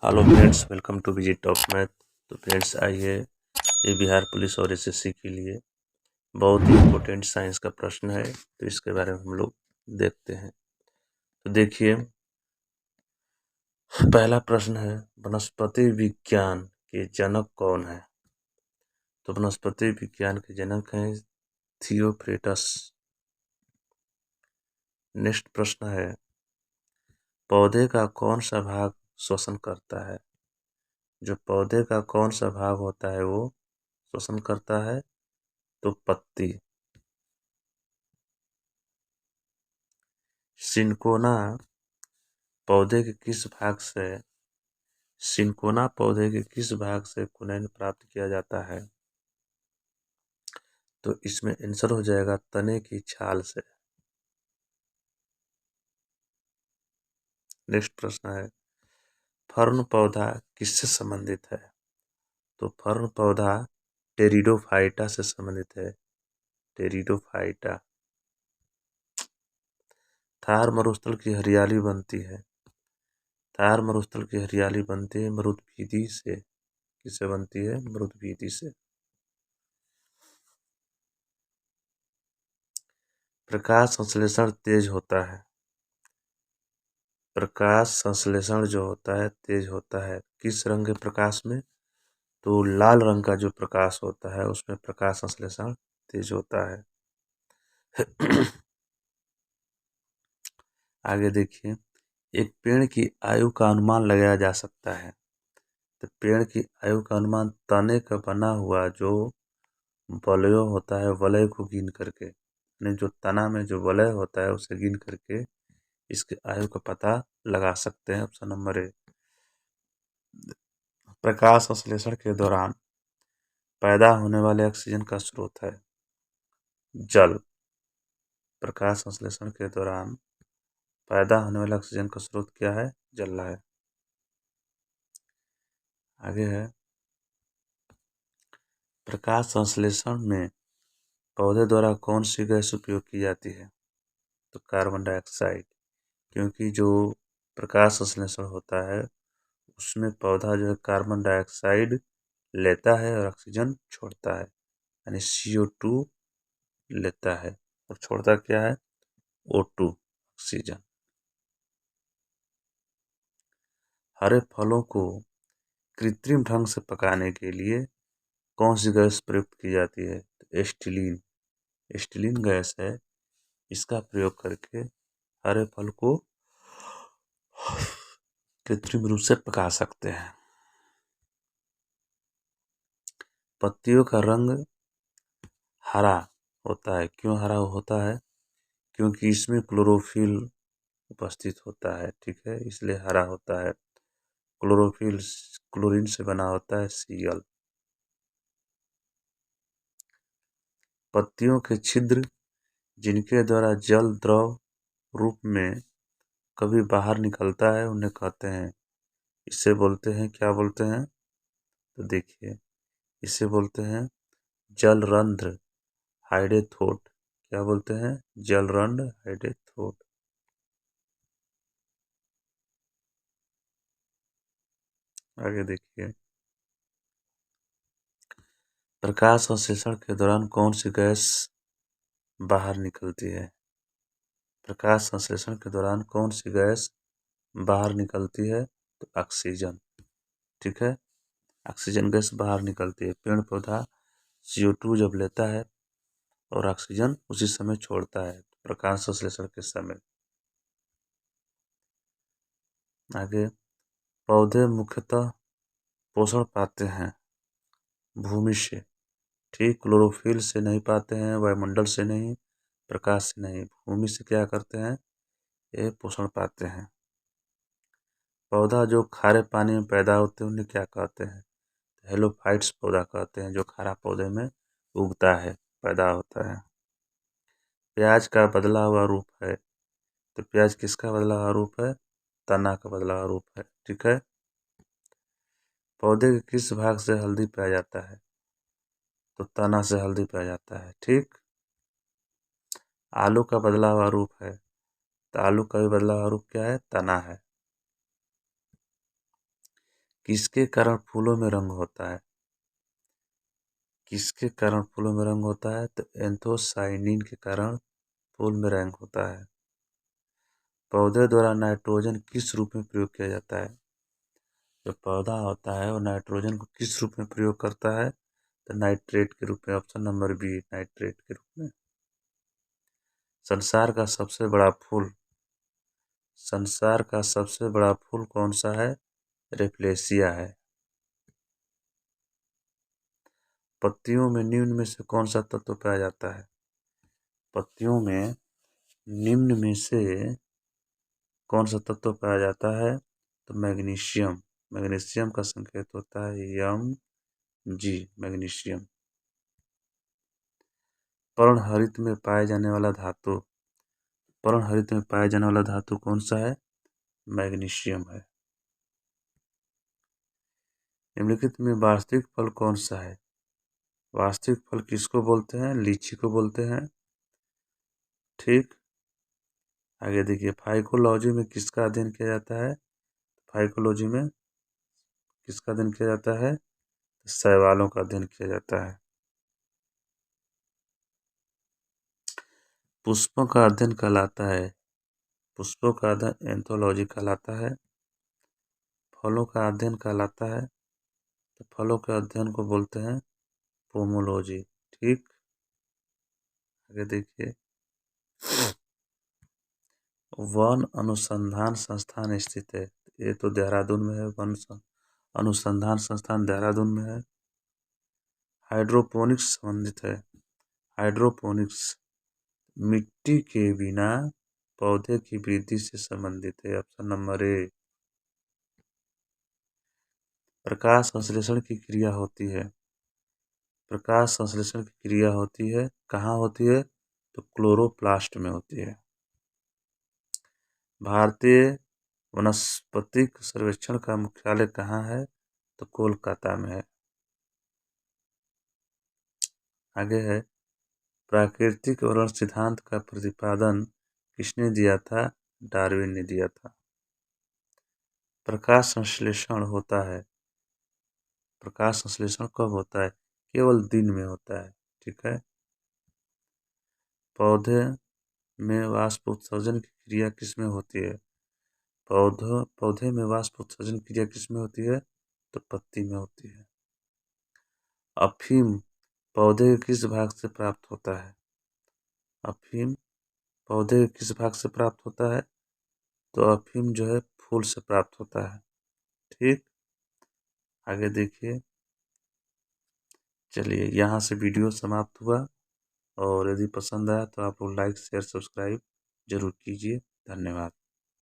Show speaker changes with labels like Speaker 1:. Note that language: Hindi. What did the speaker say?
Speaker 1: Hello friends, welcome to visit top math. तो फ्रेंड्स आइए, ये बिहार पुलिस और एसएससी के लिए बहुत ही इम्पोर्टेंट साइंस का प्रश्न है, तो इसके बारे में हम लोग देखते हैं। तो देखिए, पहला प्रश्न है, वनस्पति विज्ञान के जनक कौन है? तो वनस्पति विज्ञान के जनक हैं थियोफ्रेटस। नेक्स्ट प्रश्न है, पौधे का कौन सा भाग श्वसन करता है? जो पौधे का कौन सा भाग होता है वो श्वसन करता है? तो पत्ती। सिनकोना पौधे के किस भाग से सिनकोना पौधे के किस भाग से कुनैन प्राप्त किया जाता है? तो इसमें आंसर हो जाएगा तने की छाल से। नेक्स्ट प्रश्न है, फर्न पौधा किससे संबंधित है? तो फर्न पौधा टेरिडोफाइटा से संबंधित है। टेरिडोफाइटा। थार मरुस्थल की हरियाली बनती है। थार मरुस्थल की हरियाली बनती है मरुद्भिदी से। किससे बनती है? मरुद्भिदी से। प्रकाश संश्लेषण तेज होता है। प्रकाश संश्लेषण जो होता है तेज होता है किस रंग के प्रकाश में? तो लाल रंग का जो प्रकाश होता है उसमें प्रकाश संश्लेषण तेज होता है। आगे देखिए, एक पेड़ की आयु का अनुमान लगाया जा सकता है। तो पेड़ की आयु का अनुमान तने का बना हुआ जो वलय होता है, वलय को गिन करके, यानी जो तना में जो वलय होता है उसे गिन करके इसके आयु का पता लगा सकते हैं। Option number A. प्रकाश संश्लेषण के दौरान पैदा होने वाले ऑक्सीजन का स्रोत है जल। प्रकाश संश्लेषण के दौरान पैदा होने वाले ऑक्सीजन का स्रोत क्या है? जल है। आगे है, प्रकाश संश्लेषण में पौधे द्वारा कौन सी गैस उपयोग की जाती है? तो कार्बन डाइऑक्साइड। क्योंकि जो प्रकाश संश्लेषण होता है उसमें पौधा जो है कार्बन डाइऑक्साइड लेता है और ऑक्सीजन छोड़ता है, यानी CO2 लेता है और छोड़ता क्या है? O2 oxygen. हरे फलों को कृत्रिम ढंग से पकाने के लिए कौन सी गैस प्रयुक्त की जाती है? तो एस्टिलीन। एस्टिलीन गैस है, इसका प्रयोग करके हरे फल को कृत्रिम रूप से पका सकते हैं। पत्तियों का रंग हरा होता है। क्यों हरा होता है? क्योंकि इसमें क्लोरोफिल उपस्थित होता है, ठीक है, इसलिए हरा होता है। क्लोरोफिल क्लोरीन से बना होता है Cl। पत्तियों के छिद्र जिनके द्वारा जल द्रव रूप में कभी बाहर निकलता है उन्हें कहते हैं, इसे बोलते हैं, क्या बोलते हैं? तो देखिए, इसे बोलते हैं जलरंध्र हाइडेथोट। क्या बोलते हैं? जलरंध्र हाइडेथोट। आगे देखिए, प्रकाश संश्लेषण के दौरान कौन सी गैस बाहर निकलती है? प्रकाश संश्लेषण के दौरान कौन सी गैस बाहर निकलती है? तो ऑक्सीजन, ठीक है, ऑक्सीजन गैस बाहर निकलती है। पेड़ पौधा CO2 जब लेता है और ऑक्सीजन उसी समय छोड़ता है, प्रकाश संश्लेषण के समय। आगे, पौधे मुख्यतः पोषण पाते हैं भूमि से, ठीक, क्लोरोफिल से नहीं पाते हैं, वायुमंडल से नहीं, प्रकाश से नहीं, भूमि से क्या करते हैं? ये पोषण पाते हैं। पौधा जो खारे पानी में पैदा होते हैं उन्हें क्या कहते हैं? हेलोफाइट्स पौधा कहते हैं, जो खारा पौधे में उगता है, पैदा होता है। प्याज का बदला हुआ रूप है। तो प्याज किसका बदला हुआ रूप है? तना का बदला हुआ रूप है, ठीक है। पौधे के किस भाग से हल्दी पाया जाता है? तो तना से हल्दी पाया जाता है, ठीक। आलू का बदला हुआ रूप है। तो आलू का भी बदला हुआ रूप क्या है? तना है। किसके कारण फूलों में रंग होता है? किसके कारण फूलों में रंग होता है? तो एंथोसाइनिन के कारण फूल में रंग होता है। पौधे द्वारा नाइट्रोजन किस रूप में प्रयोग किया जाता है? जो पौधा होता है वो नाइट्रोजन को किस रूप में प्रयोग करता है? तो नाइट्रेट के रूप में। ऑप्शन नंबर बी, नाइट्रेट के रूप में। संसार का सबसे बड़ा फूल कौन सा है? रेफ्लेशिया है। पत्तियों में निम्न में से कौन सा तत्व पाया जाता है? पत्तियों में निम्न में से कौन सा तत्व पाया जाता है? तो मैग्नीशियम। मैग्नीशियम का संकेत होता है Mg, मैग्नीशियम। पर्णहरित में पाए जाने वाला धातु कौन सा है? मैग्नीशियम है। निम्नलिखित में वास्तविक फल कौन सा है? वास्तविक फल किसको बोलते हैं? लीची को बोलते हैं। ठीक। आगे देखिए, फाइकोलॉजी में किसका अध्ययन किया जाता है? फाइकोलॉजी में किसका अध्ययन किया जाता है? शैवालों का अध्ययन किया जाता है। पुष्पों का अध्ययन कहलाता है एंथोलॉजी कहलाता है। फलों का अध्ययन कहलाता है, तो फलों के अध्ययन को बोलते हैं पोमोलॉजी। ठीक। आगे देखिए, वन अनुसंधान संस्थान स्थित है। ये तो देहरादून में है। वन अनुसंधान संस्थान देहरादून में है। हाइड्रोपोनिक्स संबंधित है। हाइड्रोपोनिक्स मिट्टी के बिना पौधे की वृद्धि से संबंधित है। Option number A. प्रकाश संश्लेषण की क्रिया होती है। प्रकाश संश्लेषण की क्रिया होती है, कहाँ होती है? तो क्लोरोप्लास्ट में होती है। भारतीय वनस्पतिक सर्वेक्षण का मुख्यालय कहाँ है? तो कोलकाता में है। आगे है, प्राकृतिक वर्णन सिद्धांत का प्रतिपादन किसने दिया था? डार्विन ने दिया था। प्रकाश संश्लेषण कब होता है? केवल दिन में होता है। ठीक है। पौधे में वाष्प उत्सर्जन की क्रिया किसमें होती है? पौधे में वाष्प उत्सर्जन क्रिया किसमें होती है? तो पत्ती में होती है। अफीम पौधे के किस भाग से प्राप्त होता है? अफीम पौधे के किस भाग से प्राप्त होता है? तो अफीम जो है फूल से प्राप्त होता है। ठीक। आगे देखिए, चलिए यहाँ से वीडियो समाप्त हुआ, और यदि पसंद आया तो आप लोग लाइक शेयर सब्सक्राइब जरूर कीजिए। धन्यवाद।